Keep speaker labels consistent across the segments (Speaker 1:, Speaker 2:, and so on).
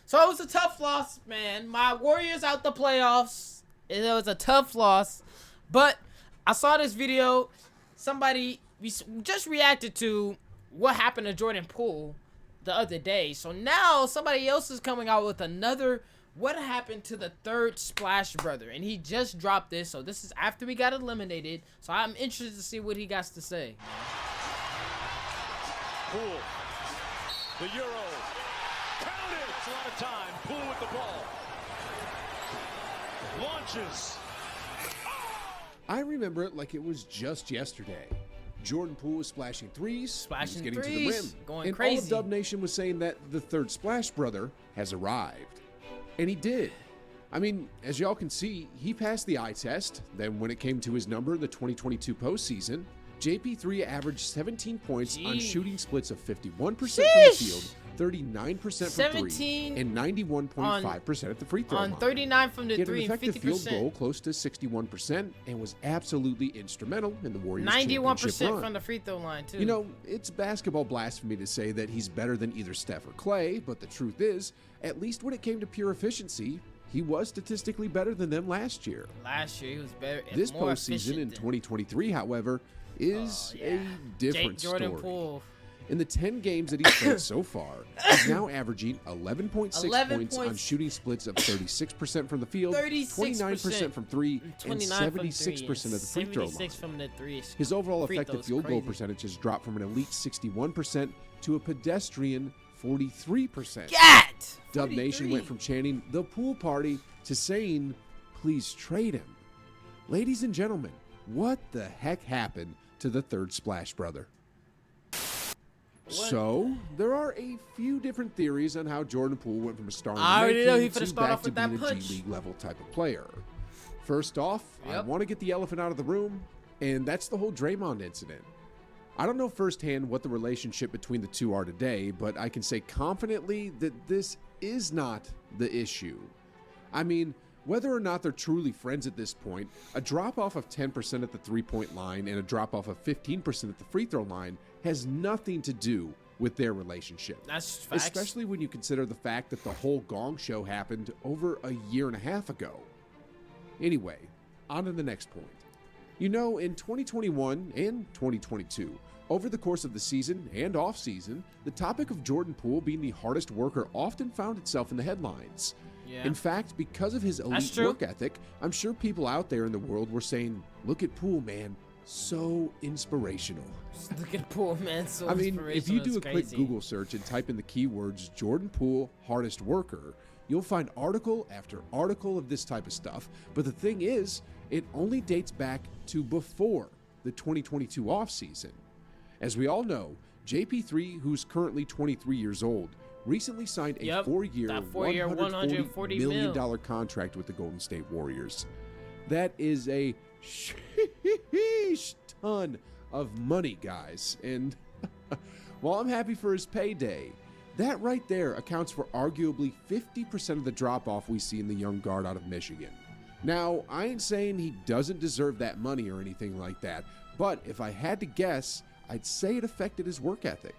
Speaker 1: So it was a tough loss, man. My Warriors out the playoffs. It was a tough loss. But I saw this video. Somebody just reacted to what happened to Jordan Poole the other day. So now somebody else is coming out with another what happened to the third Splash brother. And he just dropped this. So this is after we got eliminated. So I'm interested to see what he got to say.
Speaker 2: Poole. The Euro. Count it. It's a lot of time. Poole with the ball. Launches.
Speaker 3: I remember it like it was just yesterday. Jordan Poole was splashing threes,
Speaker 1: Splashing
Speaker 3: getting
Speaker 1: threes,
Speaker 3: to the rim,
Speaker 1: going
Speaker 3: and
Speaker 1: crazy.
Speaker 3: all of Dub Nation was saying that the third Splash brother has arrived. And he did. I mean, as y'all can see, he passed the eye test. Then when it came to his number in the 2022 postseason, JP3 averaged 17 points on shooting splits of 51% from the field, 39% from three, and 91.5% at the free throw line.
Speaker 1: On 39 from the
Speaker 3: He had an
Speaker 1: three and
Speaker 3: effective
Speaker 1: 50%.
Speaker 3: field goal close to 61% and was absolutely instrumental in the Warriors'
Speaker 1: 91%
Speaker 3: championship run.
Speaker 1: from the free throw line, too.
Speaker 3: You know, it's basketball blasphemy to say that he's better than either Steph or Clay, but the truth is, at least when it came to pure efficiency, he was statistically better than them last year.
Speaker 1: Last year, he was better.
Speaker 3: This postseason in 2023, however, is a different
Speaker 1: Jordan
Speaker 3: story.
Speaker 1: Poole.
Speaker 3: In the 10 games that he's played so far, he's now averaging 11.6 points on shooting splits of 36% from the field, 29% from three, and 76% of the free throw line.
Speaker 1: From the three.
Speaker 3: His overall effective field goal percentage has dropped from an elite 61% to a pedestrian 43%. Dub Nation went from chanting the pool party to saying, please trade him. Ladies and gentlemen, what the heck happened to the third Splash brother? So, there are a few different theories on how Jordan Poole went from a star in the making to back to being a G League level type of player. First off, I want to get the elephant out of the room, and that's the whole Draymond incident. I don't know firsthand what the relationship between the two are today, but I can say confidently that this is not the issue. I mean, whether or not they're truly friends at this point, a drop-off of 10% at the three-point line and a drop-off of 15% at the free throw line has nothing to do with their relationship.
Speaker 1: That's facts.
Speaker 3: Especially when you consider the fact that the whole Gong Show happened over a year and a half ago. Anyway, on to the next point. You know, in 2021 and 2022, over the course of the season and off-season, the topic of Jordan Poole being the hardest worker often found itself in the headlines.
Speaker 1: Yeah.
Speaker 3: In fact, because of his elite work ethic, I'm sure people out there in the world were saying, look at Poole, man, so inspirational.
Speaker 1: Look at Poole, man, so
Speaker 3: I mean,
Speaker 1: inspirational.
Speaker 3: if you do a
Speaker 1: crazy.
Speaker 3: quick Google search and type in the keywords Jordan Poole, hardest worker, you'll find article after article of this type of stuff. But the thing is, it only dates back to before the 2022 offseason. As we all know, JP3, who's currently 23 years old, recently signed a four-year, $140 million contract with the Golden State Warriors. That is a sheesh ton of money, guys. And while I'm happy for his payday, that right there accounts for arguably 50% of the drop-off we see in the young guard out of Michigan. Now, I ain't saying he doesn't deserve that money or anything like that, but if I had to guess, I'd say it affected his work ethic.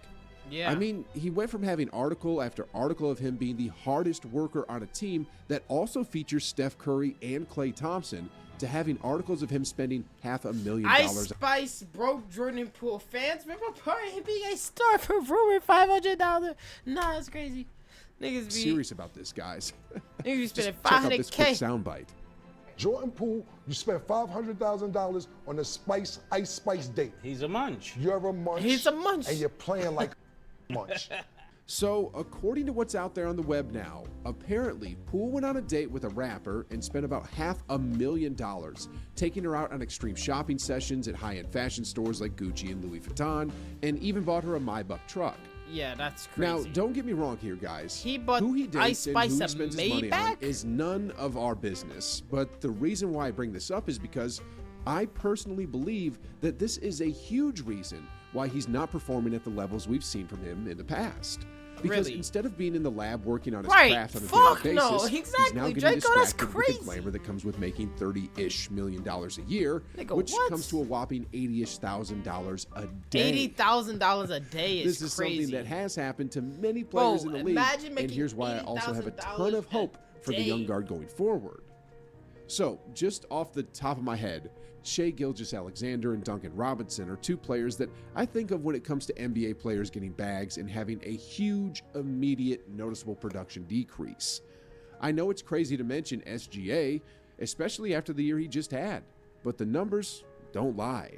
Speaker 1: Yeah.
Speaker 3: I mean, he went from having article after article of him being the hardest worker on a team that also features Steph Curry and Klay Thompson to having articles of him spending $500,000.
Speaker 1: Ice Spice broke Jordan Poole. Fans report him being a star for rumored $500. Nah, that's crazy. Niggas be
Speaker 3: serious about this, guys.
Speaker 1: Niggas be spending
Speaker 3: Check out this quick
Speaker 1: $500K.
Speaker 3: soundbite.
Speaker 4: Jordan Poole, you spent $500,000 on a Ice Spice date.
Speaker 5: He's a munch.
Speaker 4: You're a munch.
Speaker 1: He's a munch.
Speaker 4: And you're playing like a munch.
Speaker 3: So, according to what's out there on the web now, apparently Poole went on a date with a rapper and spent about $500,000, taking her out on extreme shopping sessions at high-end fashion stores like Gucci and Louis Vuitton, and even bought her a Maybach truck.
Speaker 1: Yeah, that's crazy.
Speaker 3: Now, don't get me wrong here, guys.
Speaker 1: He bought
Speaker 3: who he dates
Speaker 1: Ice
Speaker 3: and
Speaker 1: Spice
Speaker 3: who
Speaker 1: a
Speaker 3: he spends his money on
Speaker 1: Maybach?
Speaker 3: is none of our business. But the reason why I bring this up is because I personally believe that this is a huge reason why he's not performing at the levels we've seen from him in the past. Because
Speaker 1: really.
Speaker 3: instead of being in the lab working on his
Speaker 1: Right.
Speaker 3: craft on a
Speaker 1: Fuck
Speaker 3: daily
Speaker 1: no.
Speaker 3: basis, he's
Speaker 1: Exactly.
Speaker 3: now getting
Speaker 1: Draco, that's
Speaker 3: distracted with
Speaker 1: crazy.
Speaker 3: the glamour that comes with making $30-ish million a year,
Speaker 1: Nigga,
Speaker 3: which
Speaker 1: what?
Speaker 3: comes to a whopping $80-ish thousand a day.
Speaker 1: $80,000 a day is
Speaker 3: This is
Speaker 1: crazy.
Speaker 3: something that has happened to many players in the league,
Speaker 1: imagine
Speaker 3: and
Speaker 1: making
Speaker 3: here's why I also have a ton
Speaker 1: $80,000
Speaker 3: of hope for the
Speaker 1: a
Speaker 3: young
Speaker 1: day.
Speaker 3: guard going forward. So, just off the top of my head, Shai Gilgeous-Alexander and Duncan Robinson are two players that I think of when it comes to NBA players getting bags and having a huge, immediate, noticeable production decrease. I know it's crazy to mention SGA, especially after the year he just had, but the numbers don't lie.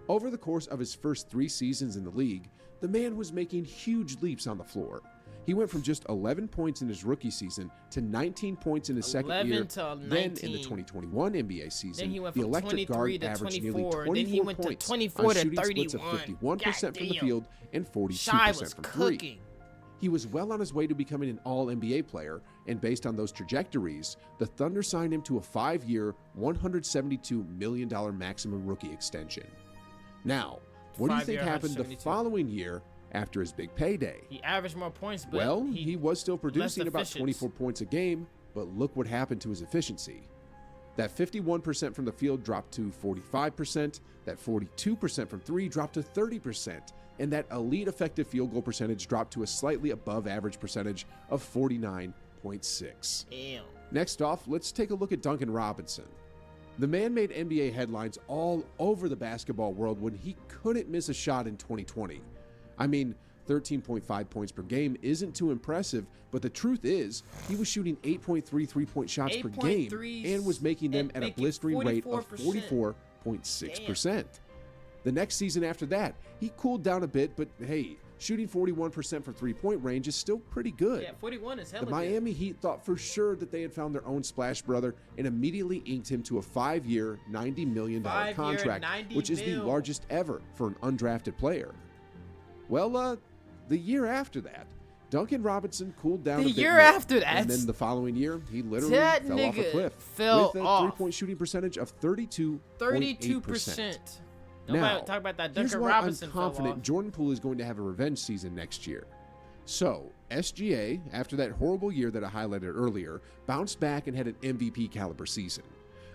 Speaker 3: Over the course of his first 3 seasons in the league, the man was making huge leaps on the floor. He went from just 11 points in his rookie season to 19 points in his second
Speaker 1: 11
Speaker 3: year.
Speaker 1: to 19.
Speaker 3: Then in the 2021 NBA season,
Speaker 1: Then he went
Speaker 3: the
Speaker 1: from
Speaker 3: electric
Speaker 1: 23
Speaker 3: guard
Speaker 1: to
Speaker 3: averaged
Speaker 1: 24.
Speaker 3: nearly 24
Speaker 1: Then he went to
Speaker 3: points
Speaker 1: 24
Speaker 3: on
Speaker 1: to
Speaker 3: shooting splits of
Speaker 1: 31.
Speaker 3: 51% from the
Speaker 1: Goddamn.
Speaker 3: field and 42%
Speaker 1: Shai was
Speaker 3: from three.
Speaker 1: cooking.
Speaker 3: He was well on his way to becoming an all-NBA player, and based on those trajectories, the Thunder signed him to a 5-year, $172 million maximum rookie extension. Now, what do you think
Speaker 1: 5-year,
Speaker 3: happened the
Speaker 1: 172.
Speaker 3: following year after his big payday?
Speaker 1: He averaged more points, but
Speaker 3: Well, he was still producing
Speaker 1: less
Speaker 3: about
Speaker 1: efficient.
Speaker 3: 24 points a game, but look what happened to his efficiency. That 51% from the field dropped to 45%, that 42% from 3 dropped to 30%, and that elite effective field goal percentage dropped to a slightly above average percentage of 49.6.
Speaker 1: Damn.
Speaker 3: Next off, let's take a look at Duncan Robinson. The man made NBA headlines all over the basketball world when he couldn't miss a shot in 2020. I mean, 13.5 points per game isn't too impressive, but the truth is, he was shooting 8.3 3-point shots per game
Speaker 1: 8.3s
Speaker 3: and was making them at a
Speaker 1: making
Speaker 3: blistering rate of
Speaker 1: 44%.
Speaker 3: 44.6%. The next season after that, he cooled down a bit, but hey, shooting 41% from 3-point range is still pretty good.
Speaker 1: Yeah, 41 is hella
Speaker 3: The
Speaker 1: good.
Speaker 3: Miami Heat thought for sure that they had found their own Splash Brother and immediately inked him to a 5-year, $90 million
Speaker 1: 5-year,
Speaker 3: contract,
Speaker 1: $90
Speaker 3: which is the
Speaker 1: mil.
Speaker 3: largest ever for an undrafted player. Well, the year after that, Duncan Robinson cooled down
Speaker 1: The
Speaker 3: a bit
Speaker 1: year
Speaker 3: more,
Speaker 1: after that?
Speaker 3: and then the following year, he literally
Speaker 1: That
Speaker 3: fell off a
Speaker 1: nigga
Speaker 3: cliff
Speaker 1: fell
Speaker 3: with a
Speaker 1: off.
Speaker 3: 3-point shooting percentage of 32.8%.
Speaker 1: 32%.
Speaker 3: Now,
Speaker 1: Nobody talk about that.
Speaker 3: here's
Speaker 1: Duncan
Speaker 3: why
Speaker 1: Robinson
Speaker 3: I'm
Speaker 1: fell
Speaker 3: confident
Speaker 1: off.
Speaker 3: Jordan Poole is going to have a revenge season next year. So, SGA, after that horrible year that I highlighted earlier, bounced back and had an MVP caliber season.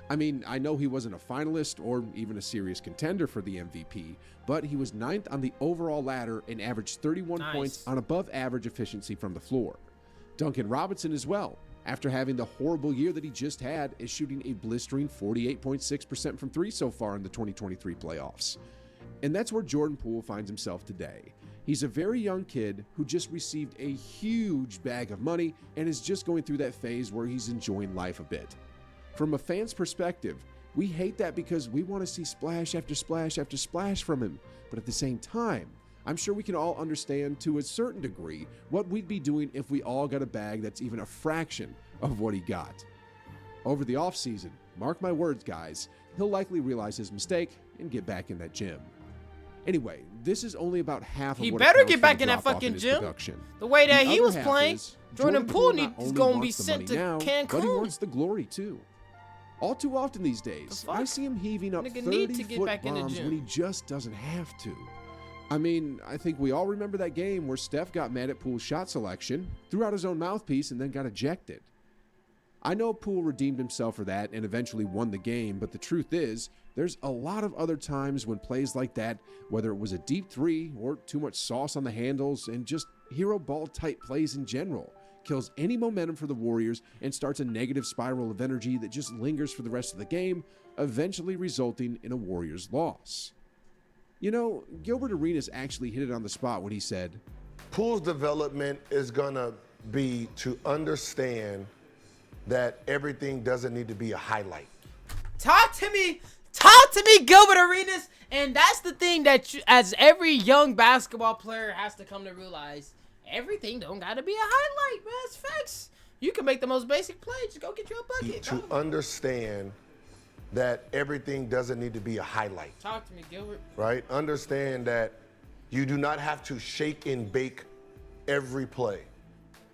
Speaker 3: I mean, I know he wasn't a finalist or even a serious contender for the MVP, but he was 9th on the overall ladder and averaged 31
Speaker 1: Nice.
Speaker 3: points on above average efficiency from the floor. Duncan Robinson as well, after having the horrible year that he just had, is shooting a blistering 48.6% from 3 so far in the 2023 playoffs. And that's where Jordan Poole finds himself today. He's a very young kid who just received a huge bag of money and is just going through that phase where he's enjoying life a bit. From a fan's perspective, we hate that because we want to see splash after splash after splash from him. But at the same time, I'm sure we can all understand to a certain degree what we'd be doing if we all got a bag that's even a fraction of what he got. Over the offseason, mark my words, guys, he'll likely realize his mistake and get back in that gym. Anyway, this is only about half of
Speaker 1: He
Speaker 3: what
Speaker 1: better
Speaker 3: accounts
Speaker 1: get
Speaker 3: for
Speaker 1: back
Speaker 3: the
Speaker 1: in that
Speaker 3: drop-off
Speaker 1: fucking
Speaker 3: his
Speaker 1: gym.
Speaker 3: production.
Speaker 1: The way that
Speaker 3: The
Speaker 1: he
Speaker 3: other
Speaker 1: was
Speaker 3: half
Speaker 1: playing,
Speaker 3: is
Speaker 1: Jordan Poole
Speaker 3: not
Speaker 1: is
Speaker 3: only
Speaker 1: going to be
Speaker 3: wants the
Speaker 1: sent
Speaker 3: money
Speaker 1: to
Speaker 3: now, but he
Speaker 1: Cancun.
Speaker 3: wants the glory too. All too often these days,
Speaker 1: The fuck?
Speaker 3: I see him heaving up
Speaker 1: Nigga need to get
Speaker 3: 30-foot
Speaker 1: back in the
Speaker 3: bombs
Speaker 1: gym.
Speaker 3: when he just doesn't have to. I mean, I think we all remember that game where Steph got mad at Poole's shot selection, threw out his own mouthpiece, and then got ejected. I know Poole redeemed himself for that and eventually won the game, but the truth is, there's a lot of other times when plays like that, whether it was a deep 3 or too much sauce on the handles and just hero ball type plays in general, kills any momentum for the Warriors and starts a negative spiral of energy that just lingers for the rest of the game, eventually resulting in a Warriors loss. You know, Gilbert Arenas actually hit it on the spot when he said,
Speaker 4: Poole's development is going to be to understand that everything doesn't need to be a highlight.
Speaker 1: Talk to me, Gilbert Arenas. And that's the thing that you, as every young basketball player has to come to realize, everything don't gotta be a highlight, man. It's facts. You can make the most basic play. Just go get you a bucket.
Speaker 4: To
Speaker 1: bro.
Speaker 4: understand that everything doesn't need to be a highlight,
Speaker 1: Talk to me, Gilbert.
Speaker 4: right? Understand that you do not have to shake and bake every play.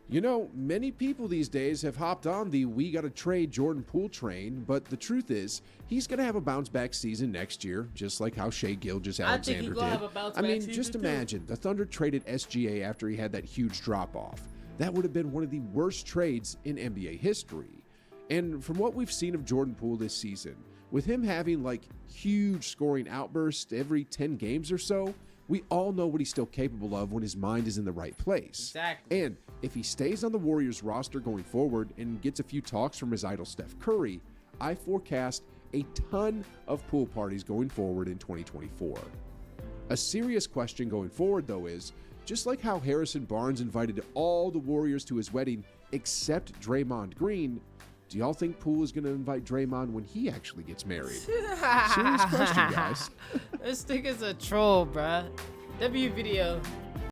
Speaker 3: You know, many people these days have hopped on the we gotta trade Jordan Poole train, but the truth is, he's gonna have a bounce back season next year, just like how Shea Gilgeous-Alexander did.
Speaker 1: Have a bounce back season
Speaker 3: just
Speaker 1: too.
Speaker 3: imagine, the Thunder traded SGA after he had that huge drop-off. That would have been one of the worst trades in NBA history. And from what we've seen of Jordan Poole this season, with him having like huge scoring outbursts every 10 games or so, we all know what he's still capable of when his mind is in the right place.
Speaker 1: Exactly.
Speaker 3: And if he stays on the Warriors roster going forward and gets a few talks from his idol Steph Curry, I forecast a ton of pool parties going forward in 2024. A serious question going forward, though, is just like how Harrison Barnes invited all the Warriors to his wedding except Draymond Green, do y'all think Poole is going to invite Draymond when he actually gets married? Serious question, guys.
Speaker 1: This nigga's a troll, bruh. W video.